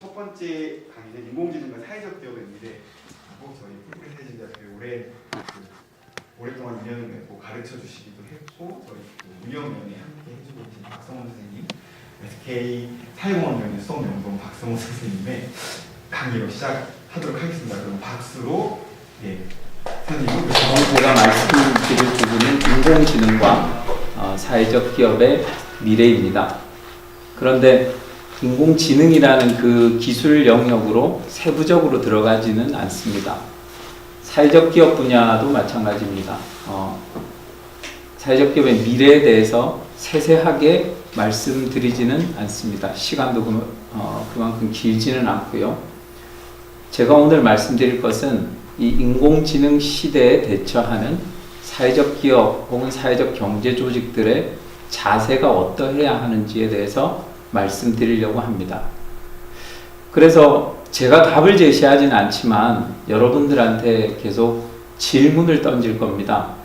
첫 번째 강의는 인공지능과 사회적 기업의 미래. 저희 풀브리테이지대학교에 오랫동안 운영을 했고 가르쳐 주시기도 했고 저희 운영위원회 함께 해주고 계신 박성훈 선생님, SK 사회공헌위원회 수석연구원 박성훈 선생님의 강의로 시작하도록 하겠습니다. 그럼 박수로 선생님. 제가 말씀드릴 부분은 인공지능과 사회적 기업의 미래입니다. 그런데 인공지능이라는 그 기술 영역으로 세부적으로 들어가지는 않습니다. 사회적 기업 분야도 마찬가지입니다. 사회적 기업의 미래에 대해서 세세하게 말씀드리지는 않습니다. 시간도 그만큼 길지는 않고요. 제가 오늘 말씀드릴 것은 이 인공지능 시대에 대처하는 사회적 기업 혹은 사회적 경제 조직들의 자세가 어떠해야 하는지에 대해서 말씀드리려고 합니다. 그래서 제가 답을 제시하지는 않지만 여러분들한테 계속 질문을 던질 겁니다.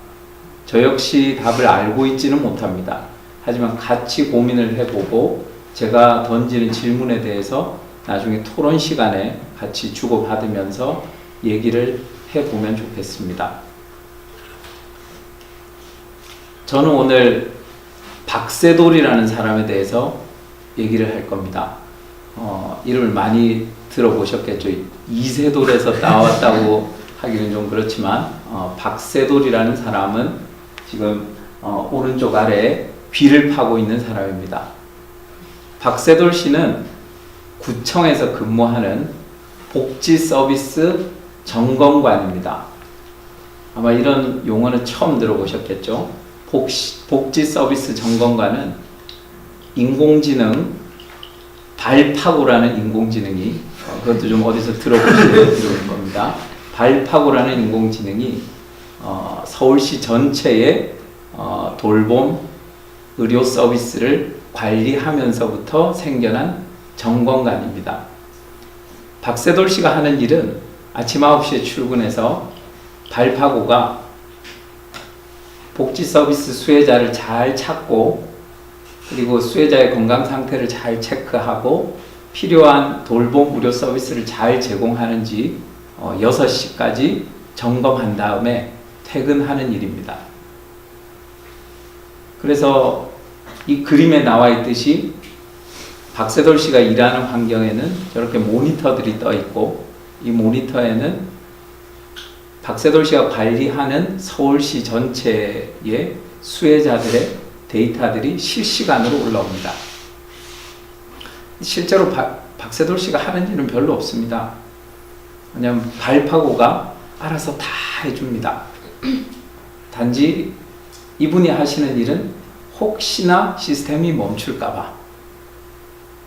저 역시 답을 알고 있지는 못합니다. 하지만 같이 고민을 해보고 제가 던지는 질문에 대해서 나중에 토론 시간에 같이 주고받으면서 얘기를 해보면 좋겠습니다. 저는 오늘 박세돌이라는 사람에 대해서 얘기를 할 겁니다. 이름을 많이 들어보셨겠죠. 이세돌에서 나왔다고 하기는 좀 그렇지만 박세돌이라는 사람은 지금 오른쪽 아래에 귀를 파고 있는 사람입니다. 박세돌 씨는 구청에서 근무하는 복지 서비스 점검관입니다. 아마 이런 용어는 처음 들어보셨겠죠. 복지 서비스 점검관은 인공지능 발파고라는 인공지능이 그것도 좀 어디서 들어보시는 겁니다. 발파고라는 인공지능이 서울시 전체의 돌봄 의료 서비스를 관리하면서부터 생겨난 점검관입니다. 박세돌 씨가 하는 일은 아침 9시에 출근해서 발파고가 복지 서비스 수혜자를 잘 찾고 그리고 수혜자의 건강 상태를 잘 체크하고 필요한 돌봄 의료 서비스를 잘 제공하는지 6시까지 점검한 다음에 퇴근하는 일입니다. 그래서 이 그림에 나와 있듯이 박세돌 씨가 일하는 환경에는 저렇게 모니터들이 떠 있고 이 모니터에는 박세돌 씨가 관리하는 서울시 전체의 수혜자들의 데이터들이 실시간으로 올라옵니다. 실제로 박세돌 씨가 하는 일은 별로 없습니다. 왜냐하면 발파고가 알아서 다 해줍니다. 단지 이분이 하시는 일은 혹시나 시스템이 멈출까봐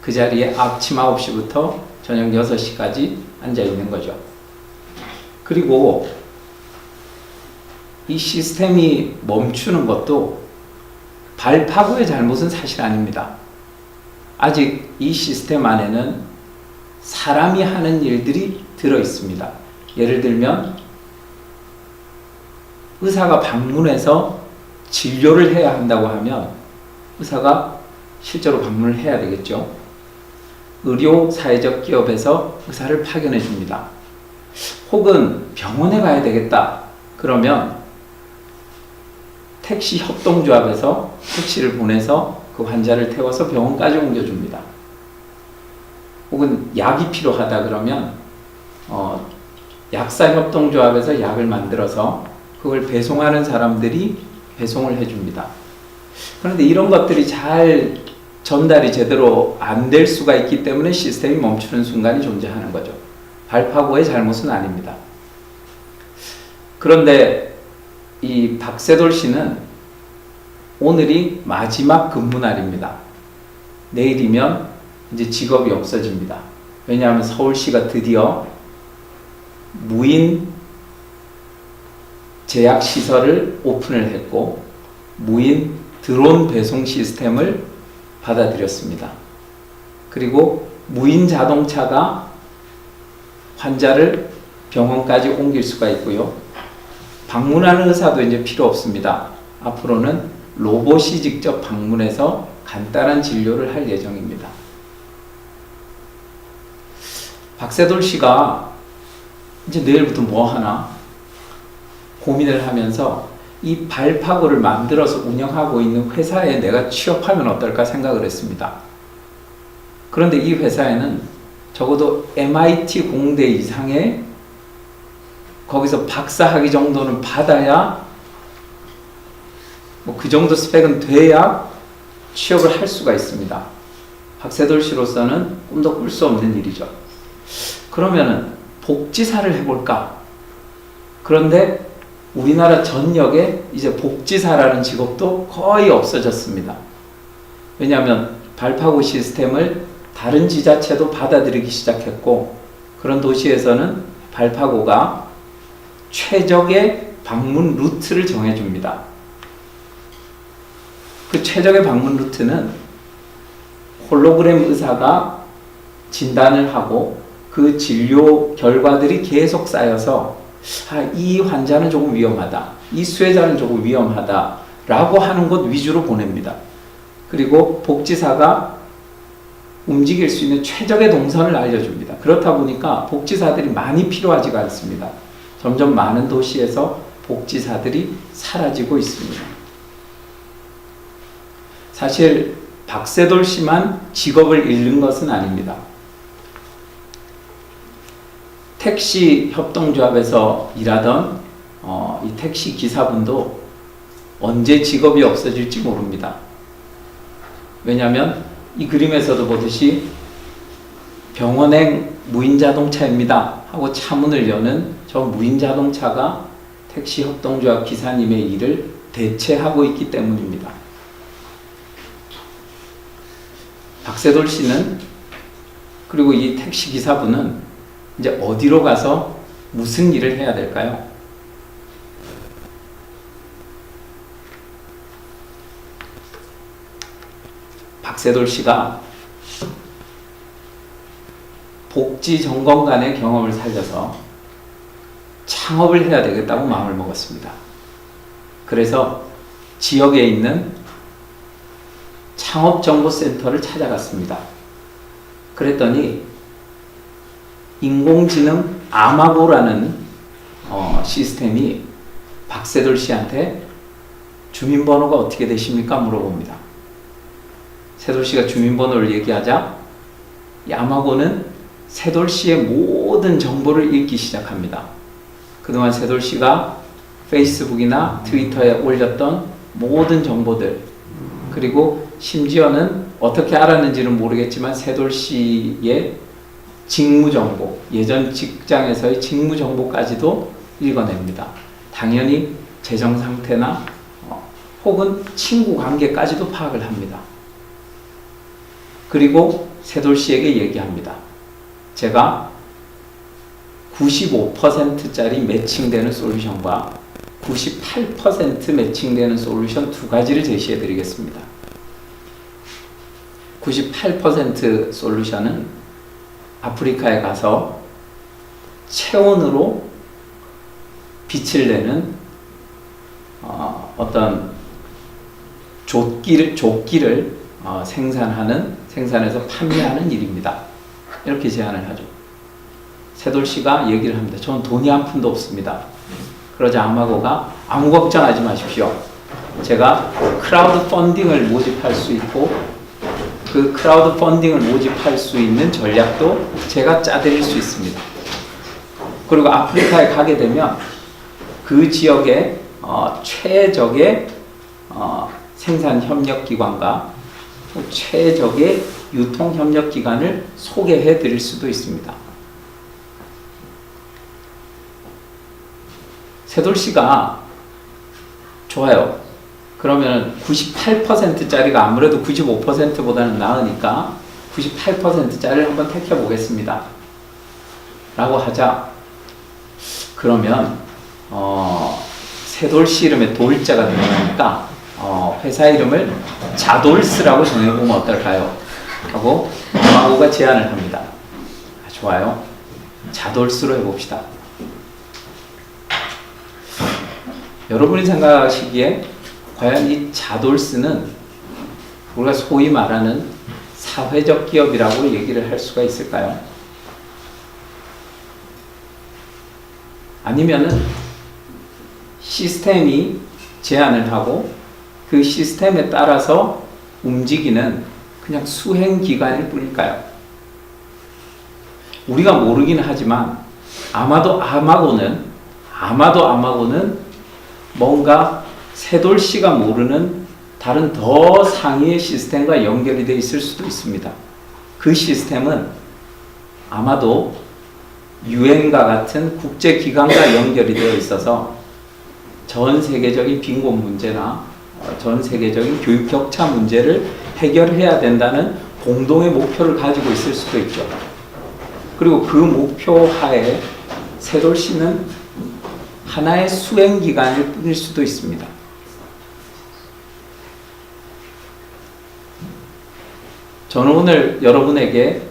그 자리에 아침 9시부터 저녁 6시까지 앉아 있는 거죠. 그리고 이 시스템이 멈추는 것도 발파고의 잘못은 사실 아닙니다. 아직 이 시스템 안에는 사람이 하는 일들이 들어 있습니다. 예를 들면 의사가 방문해서 진료를 해야 한다고 하면 의사가 실제로 방문을 해야 되겠죠. 의료 사회적 기업에서 의사를 파견해 줍니다. 혹은 병원에 가야 되겠다. 그러면 택시 협동조합에서 택시를 보내서 그 환자를 태워서 병원까지 옮겨줍니다. 혹은 약이 필요하다 그러면 약사협동조합에서 약을 만들어서 그걸 배송하는 사람들이 배송을 해줍니다. 그런데 이런 것들이 잘 전달이 제대로 안 될 수가 있기 때문에 시스템이 멈추는 순간이 존재하는 거죠. 발파고의 잘못은 아닙니다. 그런데 이 박세돌 씨는 오늘이 마지막 근무날입니다. 내일이면 이제 직업이 없어집니다. 왜냐하면 서울시가 드디어 무인 제약시설을 오픈을 했고 무인 드론 배송 시스템을 받아들였습니다. 그리고 무인 자동차가 환자를 병원까지 옮길 수가 있고요. 방문하는 의사도 이제 필요 없습니다. 앞으로는 로봇이 직접 방문해서 간단한 진료를 할 예정입니다. 박세돌 씨가 이제 내일부터 뭐 하나 고민을 하면서 이 발파고를 만들어서 운영하고 있는 회사에 내가 취업하면 어떨까 생각을 했습니다. 그런데 이 회사에는 적어도 MIT 공대 이상의 거기서 박사학위 정도는 받아야 뭐 그 정도 스펙은 돼야 취업을 할 수가 있습니다. 박세돌 씨로서는 꿈도 꿀 수 없는 일이죠. 그러면은 복지사를 해볼까? 그런데 우리나라 전역에 이제 복지사라는 직업도 거의 없어졌습니다. 왜냐하면 발파고 시스템을 다른 지자체도 받아들이기 시작했고, 그런 도시에서는 발파고가 최적의 방문 루트를 정해줍니다. 그 최적의 방문 루트는 홀로그램 의사가 진단을 하고 그 진료 결과들이 계속 쌓여서 이 환자는 조금 위험하다, 이 수혜자는 조금 위험하다 라고 하는 곳 위주로 보냅니다. 그리고 복지사가 움직일 수 있는 최적의 동선을 알려줍니다. 그렇다 보니까 복지사들이 많이 필요하지가 않습니다. 점점 많은 도시에서 복지사들이 사라지고 있습니다. 사실 박세돌 씨만 직업을 잃는 것은 아닙니다. 택시 협동조합에서 일하던 이 택시 기사분도 언제 직업이 없어질지 모릅니다. 왜냐하면 이 그림에서도 보듯이 병원행 무인자동차입니다 하고 차문을 여는 저 무인자동차가 택시 협동조합 기사님의 일을 대체하고 있기 때문입니다. 박세돌 씨는, 그리고 이 택시 기사분은 이제 어디로 가서 무슨 일을 해야 될까요? 박세돌 씨가 복지정건간의 경험을 살려서 창업을 해야 되겠다고 마음을 먹었습니다. 그래서 지역에 있는 창업정보센터를 찾아갔습니다. 그랬더니 인공지능 아마고라는 시스템이 박세돌 씨한테 주민번호가 어떻게 되십니까? 물어봅니다. 세돌 씨가 주민번호를 얘기하자 이 아마고는 세돌 씨의 모든 정보를 읽기 시작합니다. 그동안 세돌 씨가 페이스북이나 트위터에 올렸던 모든 정보들, 그리고 심지어는 어떻게 알았는지는 모르겠지만 세돌 씨의 직무정보, 예전 직장에서의 직무정보까지도 읽어냅니다. 당연히 재정상태나 혹은 친구 관계까지도 파악을 합니다. 그리고 세돌 씨에게 얘기합니다. 제가 95%짜리 매칭되는 솔루션과 98% 매칭되는 솔루션 두 가지를 제시해 드리겠습니다. 98% 솔루션은 아프리카에 가서 체온으로 빛을 내는 어떤 조끼를 생산해서 판매하는 일입니다. 이렇게 제안을 하죠. 세돌 씨가 얘기를 합니다. 저는 돈이 한 푼도 없습니다. 그러자 아마고가 아무 걱정하지 마십시오. 제가 크라우드 펀딩을 모집할 수 있고 그 크라우드 펀딩을 모집할 수 있는 전략도 제가 짜드릴 수 있습니다. 그리고 아프리카에 가게 되면 그 지역의 최적의 생산협력기관과 최적의 유통협력기관을 소개해 드릴 수도 있습니다. 세돌 씨가 좋아요. 그러면 98%짜리가 아무래도 95%보다는 나으니까 98%짜리를 한번 택해 보겠습니다. 라고 하자, 그러면 세돌 씨 이름에 돌자가 들어가니까 회사 이름을 자돌스라고 정해보면 어떨까요? 하고 아마고가 제안을 합니다. 좋아요. 자돌스로 해봅시다. 여러분이 생각하시기에 과연 이 자돌스는 우리가 소위 말하는 사회적 기업이라고 얘기를 할 수가 있을까요? 아니면은 시스템이 제안을 하고 그 시스템에 따라서 움직이는 그냥 수행기관일 뿐일까요? 우리가 모르긴 하지만 아마도 아마고는 뭔가 세돌씨가 모르는 다른 더 상위의 시스템과 연결이 되어 있을 수도 있습니다. 그 시스템은 아마도 유엔과 같은 국제기관과 연결이 되어 있어서 전 세계적인 빈곤 문제나 전 세계적인 교육 격차 문제를 해결해야 된다는 공동의 목표를 가지고 있을 수도 있죠. 그리고 그 목표 하에 세돌씨는 하나의 수행기관일 뿐일 수도 있습니다. 저는 오늘 여러분에게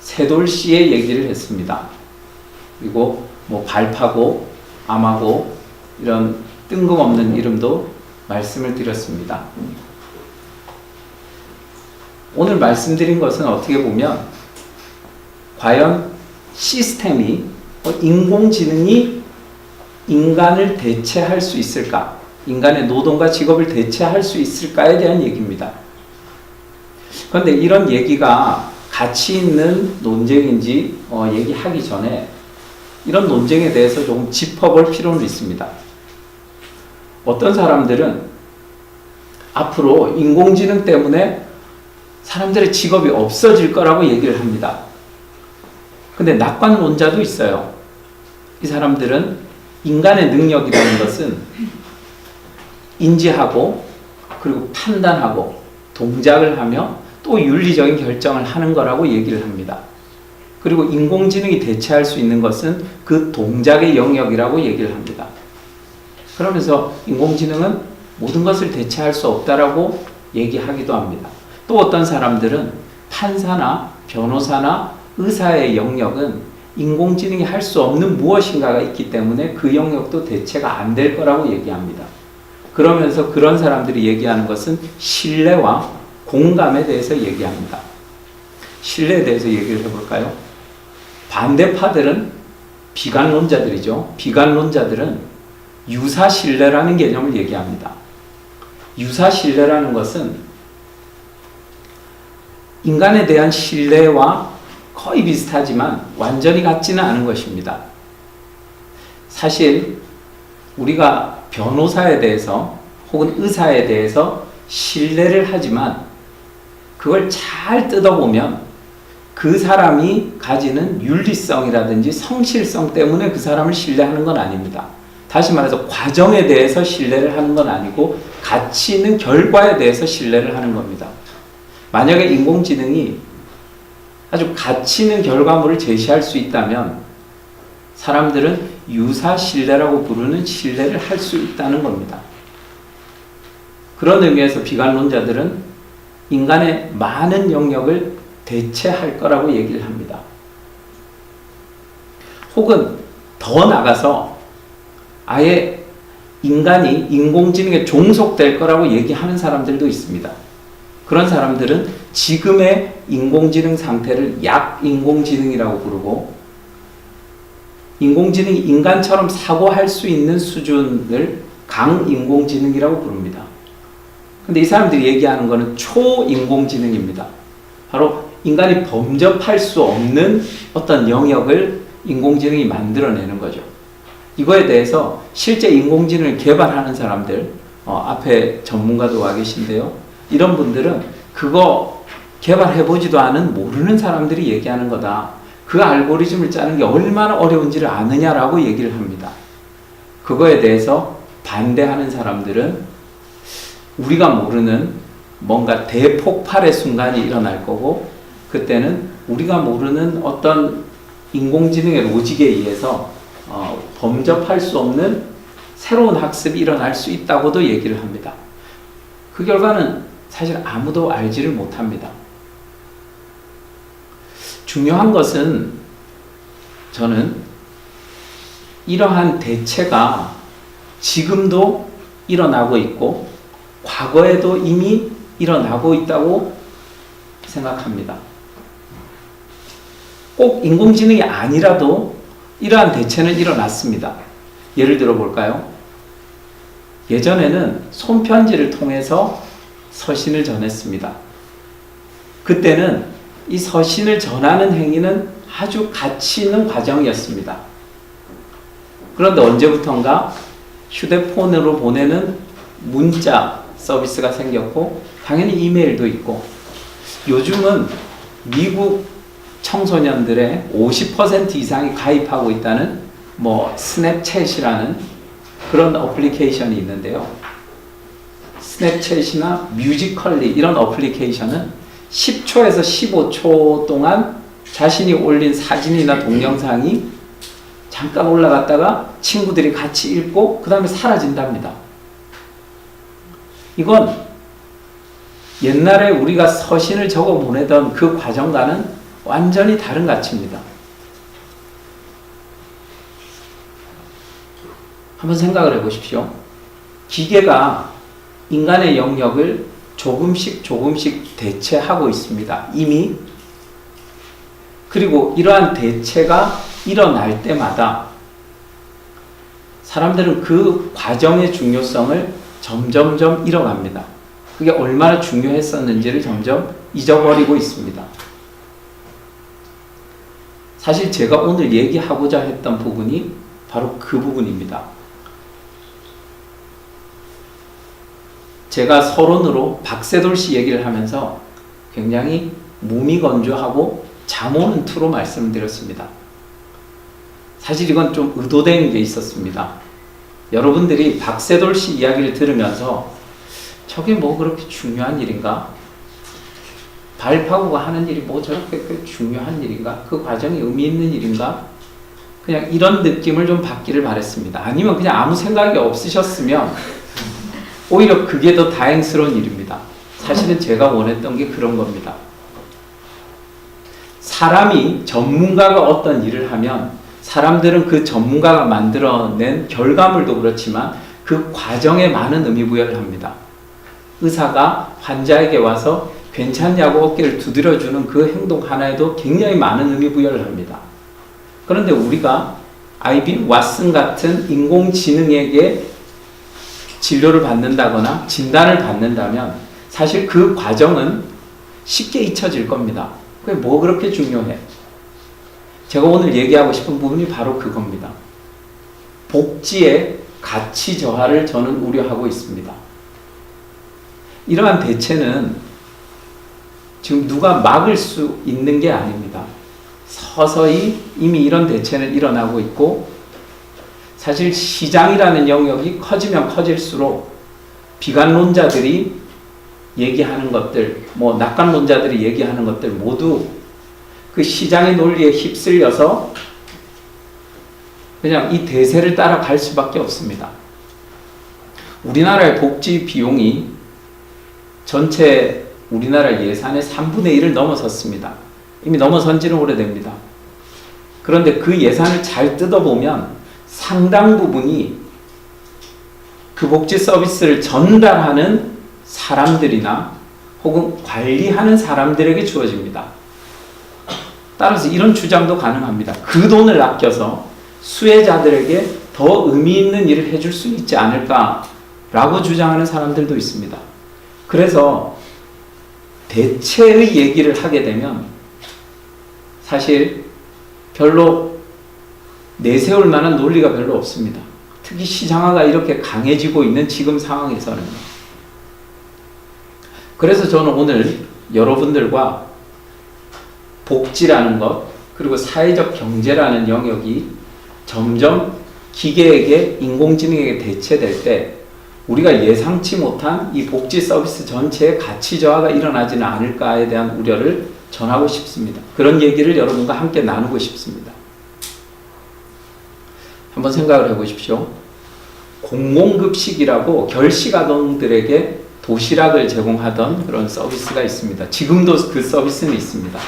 세돌씨의 얘기를 했습니다. 그리고 뭐 발파고, 아마고 이런 뜬금없는 이름도 말씀을 드렸습니다. 오늘 말씀드린 것은 어떻게 보면 과연 시스템이 인공지능이 인간을 대체할 수 있을까? 인간의 노동과 직업을 대체할 수 있을까에 대한 얘기입니다. 그런데 이런 얘기가 가치 있는 논쟁인지 얘기하기 전에 이런 논쟁에 대해서 조금 짚어볼 필요는 있습니다. 어떤 사람들은 앞으로 인공지능 때문에 사람들의 직업이 없어질 거라고 얘기를 합니다. 근데 낙관론자도 있어요. 이 사람들은 인간의 능력이라는 것은 인지하고 그리고 판단하고 동작을 하며 또 윤리적인 결정을 하는 거라고 얘기를 합니다. 그리고 인공지능이 대체할 수 있는 것은 그 동작의 영역이라고 얘기를 합니다. 그러면서 인공지능은 모든 것을 대체할 수 없다라고 얘기하기도 합니다. 또 어떤 사람들은 판사나 변호사나 의사의 영역은 인공지능이 할 수 없는 무엇인가가 있기 때문에 그 영역도 대체가 안 될 거라고 얘기합니다. 그러면서 그런 사람들이 얘기하는 것은 신뢰와 공감에 대해서 얘기합니다. 신뢰에 대해서 얘기를 해볼까요? 반대파들은 비관론자들이죠. 비관론자들은 유사신뢰라는 개념을 얘기합니다. 유사신뢰라는 것은 인간에 대한 신뢰와 거의 비슷하지만 완전히 같지는 않은 것입니다. 사실 우리가 변호사에 대해서 혹은 의사에 대해서 신뢰를 하지만 그걸 잘 뜯어보면 그 사람이 가지는 윤리성이라든지 성실성 때문에 그 사람을 신뢰하는 건 아닙니다. 다시 말해서 과정에 대해서 신뢰를 하는 건 아니고 가치 있는 결과에 대해서 신뢰를 하는 겁니다. 만약에 인공지능이 아주 가치 있는 결과물을 제시할 수 있다면 사람들은 유사신뢰라고 부르는 신뢰를 할 수 있다는 겁니다. 그런 의미에서 비관론자들은 인간의 많은 영역을 대체할 거라고 얘기를 합니다. 혹은 더 나가서 아예 인간이 인공지능에 종속될 거라고 얘기하는 사람들도 있습니다. 그런 사람들은 지금의 인공지능 상태를 약인공지능이라고 부르고 인공지능이 인간처럼 사고할 수 있는 수준을 강인공지능이라고 부릅니다. 근데 이 사람들이 얘기하는 것은 초인공지능입니다. 바로 인간이 범접할 수 없는 어떤 영역을 인공지능이 만들어내는 거죠. 이거에 대해서 실제 인공지능을 개발하는 사람들, 앞에 전문가도 와 계신데요. 이런 분들은 그거 개발해보지도 않은 모르는 사람들이 얘기하는 거다. 그 알고리즘을 짜는 게 얼마나 어려운지를 아느냐라고 얘기를 합니다. 그거에 대해서 반대하는 사람들은 우리가 모르는 뭔가 대폭발의 순간이 일어날 거고 그때는 우리가 모르는 어떤 인공지능의 로직에 의해서 범접할 수 없는 새로운 학습이 일어날 수 있다고도 얘기를 합니다. 그 결과는 사실 아무도 알지를 못합니다. 중요한 것은 저는 이러한 대체가 지금도 일어나고 있고 과거에도 이미 일어나고 있다고 생각합니다. 꼭 인공지능이 아니라도 이러한 대체는 일어났습니다. 예를 들어 볼까요? 예전에는 손편지를 통해서 서신을 전했습니다. 그때는 이 서신을 전하는 행위는 아주 가치 있는 과정이었습니다. 그런데 언제부턴가 휴대폰으로 보내는 문자 서비스가 생겼고, 당연히 이메일도 있고, 요즘은 미국 청소년들의 50% 이상이 가입하고 있다는 스냅챗이라는 그런 어플리케이션이 있는데요. 스냅챗이나 뮤지컬리 이런 어플리케이션은 10초에서 15초 동안 자신이 올린 사진이나 동영상이 잠깐 올라갔다가 친구들이 같이 읽고 그 다음에 사라진답니다. 이건 옛날에 우리가 서신을 적어 보내던 그 과정과는 완전히 다른 가치입니다. 한번 생각을 해보십시오. 기계가 인간의 영역을 조금씩 대체하고 있습니다. 이미. 그리고 이러한 대체가 일어날 때마다 사람들은 그 과정의 중요성을 점점점 잃어갑니다. 그게 얼마나 중요했었는지를 점점 잊어버리고 있습니다. 사실 제가 오늘 얘기하고자 했던 부분이 바로 그 부분입니다. 제가 서론으로 박세돌 씨 얘기를 하면서 굉장히 무미건조하고 잠 오는 투로 말씀드렸습니다. 사실 이건 좀 의도된 게 있었습니다. 여러분들이 박세돌 씨 이야기를 들으면서 저게 뭐 그렇게 중요한 일인가? 발파고가 하는 일이 뭐 저렇게 중요한 일인가? 그 과정이 의미 있는 일인가? 그냥 이런 느낌을 좀 받기를 바랬습니다. 아니면 그냥 아무 생각이 없으셨으면 오히려 그게 더 다행스러운 일입니다. 사실은 제가 원했던 게 그런 겁니다. 사람이 전문가가 어떤 일을 하면 사람들은 그 전문가가 만들어낸 결과물도 그렇지만 그 과정에 많은 의미 부여를 합니다. 의사가 환자에게 와서 괜찮냐고 어깨를 두드려주는 그 행동 하나에도 굉장히 많은 의미 부여를 합니다. 그런데 우리가 IBM 왓슨 같은 인공지능에게 진료를 받는다거나 진단을 받는다면 사실 그 과정은 쉽게 잊혀질 겁니다. 그게 뭐 그렇게 중요해? 제가 오늘 얘기하고 싶은 부분이 바로 그겁니다. 복지의 가치 저하를 저는 우려하고 있습니다. 이러한 대체는 지금 누가 막을 수 있는 게 아닙니다. 서서히 이미 이런 대체는 일어나고 있고, 사실 시장이라는 영역이 커지면 커질수록 비관론자들이 얘기하는 것들, 낙관론자들이 얘기하는 것들 모두 그 시장의 논리에 휩쓸려서 그냥 이 대세를 따라갈 수밖에 없습니다. 우리나라의 복지 비용이 전체 우리나라 예산의 3분의 1을 넘어섰습니다. 이미 넘어선 지는 오래됩니다. 그런데 그 예산을 잘 뜯어보면 상당 부분이 그 복지 서비스를 전달하는 사람들이나 혹은 관리하는 사람들에게 주어집니다. 따라서 이런 주장도 가능합니다. 그 돈을 아껴서 수혜자들에게 더 의미 있는 일을 해줄 수 있지 않을까라고 주장하는 사람들도 있습니다. 그래서 대체의 얘기를 하게 되면 사실 별로 내세울 만한 논리가 별로 없습니다. 특히 시장화가 이렇게 강해지고 있는 지금 상황에서는. 그래서 저는 오늘 여러분들과 복지라는 것, 그리고 사회적 경제라는 영역이 점점 기계에게, 인공지능에게 대체될 때 우리가 예상치 못한 이 복지 서비스 전체의 가치 저하가 일어나지는 않을까에 대한 우려를 전하고 싶습니다. 그런 얘기를 여러분과 함께 나누고 싶습니다. 한번 생각을 해보십시오. 공공급식이라고 결식아동들에게 도시락을 제공하던 그런 서비스가 있습니다. 지금도 그 서비스는 있습니다.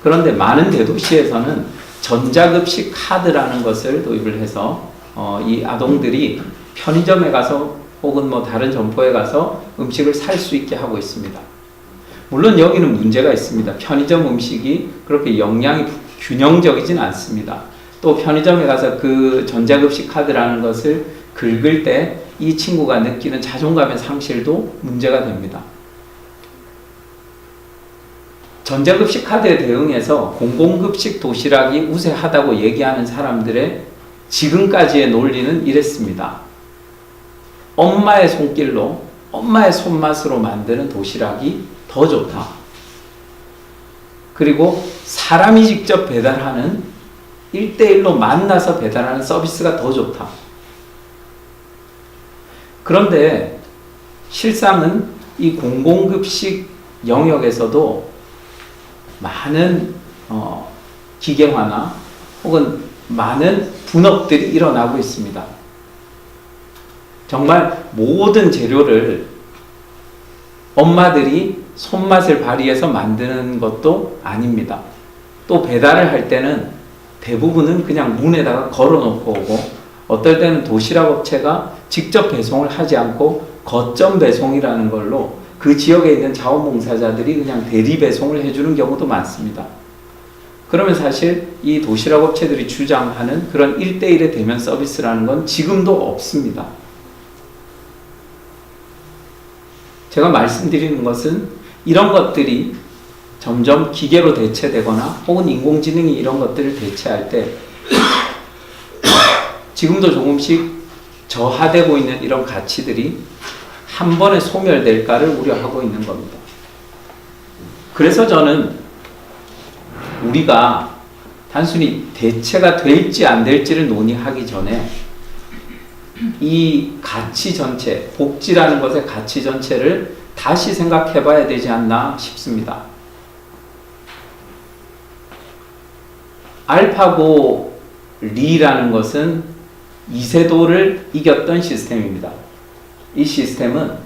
그런데 많은 대도시에서는 전자급식 카드라는 것을 도입을 해서 이 아동들이 편의점에 가서 혹은 다른 점포에 가서 음식을 살 수 있게 하고 있습니다. 물론 여기는 문제가 있습니다. 편의점 음식이 그렇게 영양이 균형적이진 않습니다. 또 편의점에 가서 그 전자급식 카드라는 것을 긁을 때 이 친구가 느끼는 자존감의 상실도 문제가 됩니다. 전자급식 카드에 대응해서 공공급식 도시락이 우세하다고 얘기하는 사람들의 지금까지의 논리는 이랬습니다. 엄마의 손길로, 엄마의 손맛으로 만드는 도시락이 더 좋다. 그리고 사람이 직접 배달하는 1대1로 만나서 배달하는 서비스가 더 좋다. 그런데 실상은 이 공공급식 영역에서도 많은 기계화나 혹은 많은 분업들이 일어나고 있습니다. 정말 모든 재료를 엄마들이 손맛을 발휘해서 만드는 것도 아닙니다. 또 배달을 할 때는 대부분은 그냥 문에다가 걸어놓고 오고, 어떨 때는 도시락 업체가 직접 배송을 하지 않고 거점 배송이라는 걸로 그 지역에 있는 자원봉사자들이 그냥 대리 배송을 해주는 경우도 많습니다. 그러면 사실 이 도시락 업체들이 주장하는 그런 1대1의 대면 서비스라는 건 지금도 없습니다. 제가 말씀드리는 것은 이런 것들이 점점 기계로 대체되거나 혹은 인공지능이 이런 것들을 대체할 때 지금도 조금씩 저하되고 있는 이런 가치들이 한 번에 소멸될까를 우려하고 있는 겁니다. 그래서 저는 우리가 단순히 대체가 될지 안 될지를 논의하기 전에 이 가치 전체, 복지라는 것의 가치 전체를 다시 생각해 봐야 되지 않나 싶습니다. 알파고 리라는 것은 이세돌을 이겼던 시스템입니다. 이 시스템은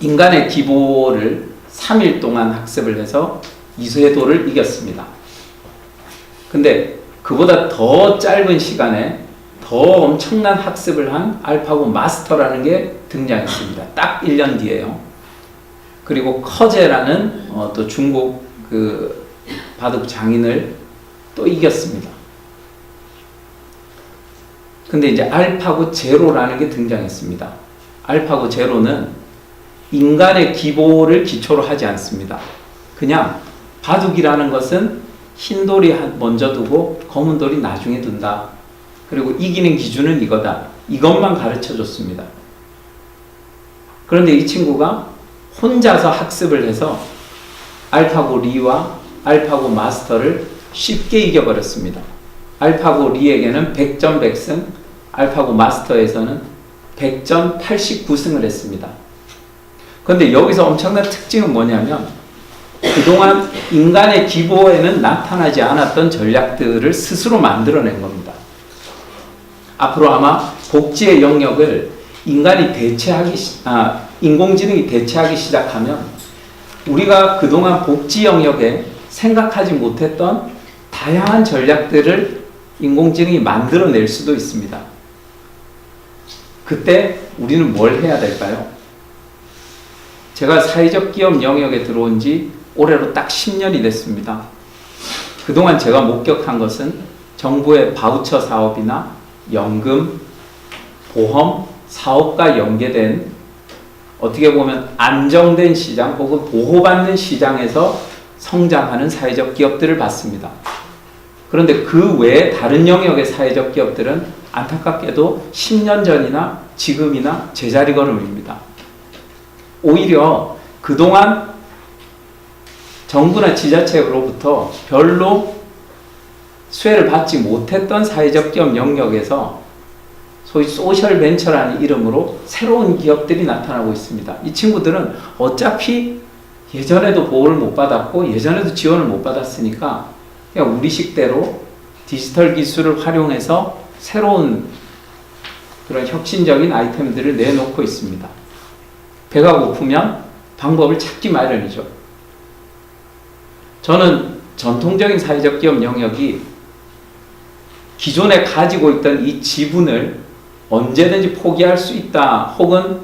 인간의 기보를 3일 동안 학습을 해서 이세돌을 이겼습니다. 근데 그보다 더 짧은 시간에 더 엄청난 학습을 한 알파고 마스터라는 게 등장했습니다. 딱 1년 뒤에요. 그리고 커제라는 또 중국 그 바둑 장인을 또 이겼습니다. 근데 이제 알파고 제로라는 게 등장했습니다. 알파고 제로는 인간의 기보를 기초로 하지 않습니다. 그냥 바둑이라는 것은 흰 돌이 먼저 두고 검은 돌이 나중에 둔다. 그리고 이기는 기준은 이거다. 이것만 가르쳐 줬습니다. 그런데 이 친구가 혼자서 학습을 해서 알파고 리와 알파고 마스터를 쉽게 이겨버렸습니다. 알파고 리에게는 100점 100승, 알파고 마스터에서는 100점 89승을 했습니다. 그런데 여기서 엄청난 특징은 뭐냐면 그동안 인간의 기보에는 나타나지 않았던 전략들을 스스로 만들어낸 겁니다. 앞으로 아마 복지의 영역을 인공지능이 대체하기 시작하면 우리가 그동안 복지 영역에 생각하지 못했던 다양한 전략들을 인공지능이 만들어낼 수도 있습니다. 그때 우리는 뭘 해야 될까요? 제가 사회적 기업 영역에 들어온 지 올해로 딱 10년이 됐습니다. 그동안 제가 목격한 것은 정부의 바우처 사업이나 연금, 보험, 사업과 연계된 어떻게 보면 안정된 시장 혹은 보호받는 시장에서 성장하는 사회적 기업들을 봤습니다. 그런데 그 외에 다른 영역의 사회적 기업들은 안타깝게도 10년 전이나 지금이나 제자리 걸음입니다. 오히려 그동안 정부나 지자체로부터 별로 수혜를 받지 못했던 사회적 기업 영역에서 소위 소셜 벤처라는 이름으로 새로운 기업들이 나타나고 있습니다. 이 친구들은 어차피 예전에도 보호를 못 받았고 예전에도 지원을 못 받았으니까 그냥 우리식대로 디지털 기술을 활용해서 새로운 그런 혁신적인 아이템들을 내놓고 있습니다. 배가 고프면 방법을 찾기 마련이죠. 저는 전통적인 사회적 기업 영역이 기존에 가지고 있던 이 지분을 언제든지 포기할 수 있다, 혹은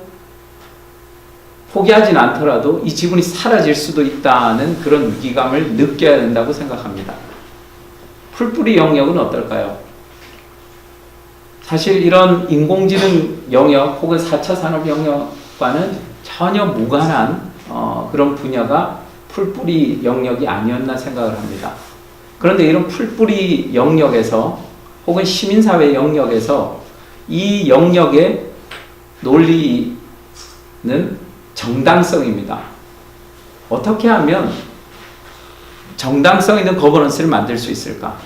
포기하진 않더라도 이 지분이 사라질 수도 있다는 그런 위기감을 느껴야 된다고 생각합니다. 풀뿌리 영역은 어떨까요? 사실 이런 인공지능 영역 혹은 4차 산업 영역과는 전혀 무관한 그런 분야가 풀뿌리 영역이 아니었나 생각을 합니다. 그런데 이런 풀뿌리 영역에서 혹은 시민사회 영역에서 이 영역의 논리는 정당성입니다. 어떻게 하면 정당성 있는 거버넌스를 만들 수 있을까?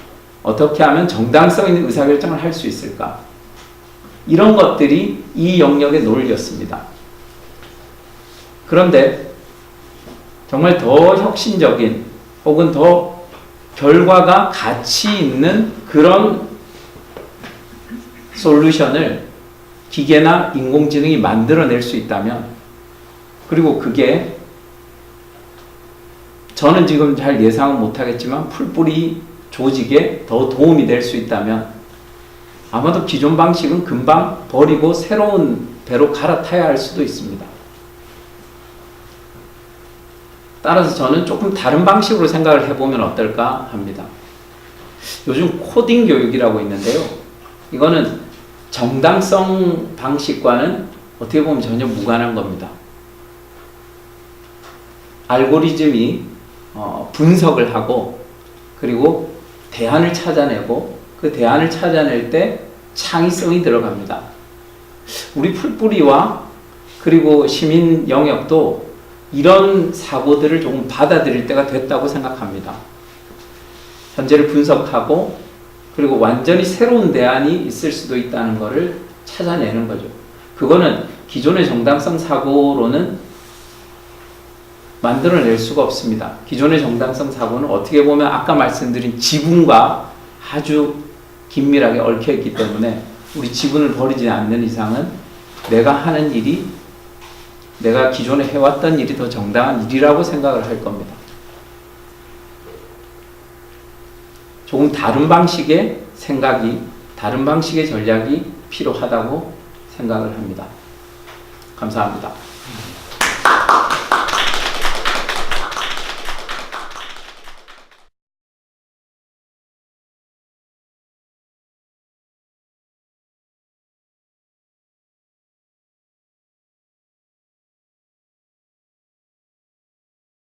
어떻게 하면 정당성 있는 의사결정을 할 수 있을까? 이런 것들이 이 영역의 논리였습니다. 그런데 정말 더 혁신적인 혹은 더 결과가 가치 있는 그런 솔루션을 기계나 인공지능이 만들어낼 수 있다면, 그리고 그게 저는 지금 잘 예상은 못하겠지만 풀뿌리 조직에 더 도움이 될 수 있다면 아마도 기존 방식은 금방 버리고 새로운 배로 갈아타야 할 수도 있습니다. 따라서 저는 조금 다른 방식으로 생각을 해보면 어떨까 합니다. 요즘 코딩 교육이라고 있는데요. 이거는 정당성 방식과는 어떻게 보면 전혀 무관한 겁니다. 알고리즘이 분석을 하고 그리고 대안을 찾아내고 그 대안을 찾아낼 때 창의성이 들어갑니다. 우리 풀뿌리와 그리고 시민 영역도 이런 사고들을 조금 받아들일 때가 됐다고 생각합니다. 현재를 분석하고 그리고 완전히 새로운 대안이 있을 수도 있다는 것을 찾아내는 거죠. 그거는 기존의 정당성 사고로는 만들어낼 수가 없습니다. 기존의 정당성 사고는 어떻게 보면 아까 말씀드린 지분과 아주 긴밀하게 얽혀있기 때문에 우리 지분을 버리지 않는 이상은 내가 하는 일이, 내가 기존에 해왔던 일이 더 정당한 일이라고 생각을 할 겁니다. 조금 다른 방식의 생각이, 다른 방식의 전략이 필요하다고 생각을 합니다. 감사합니다.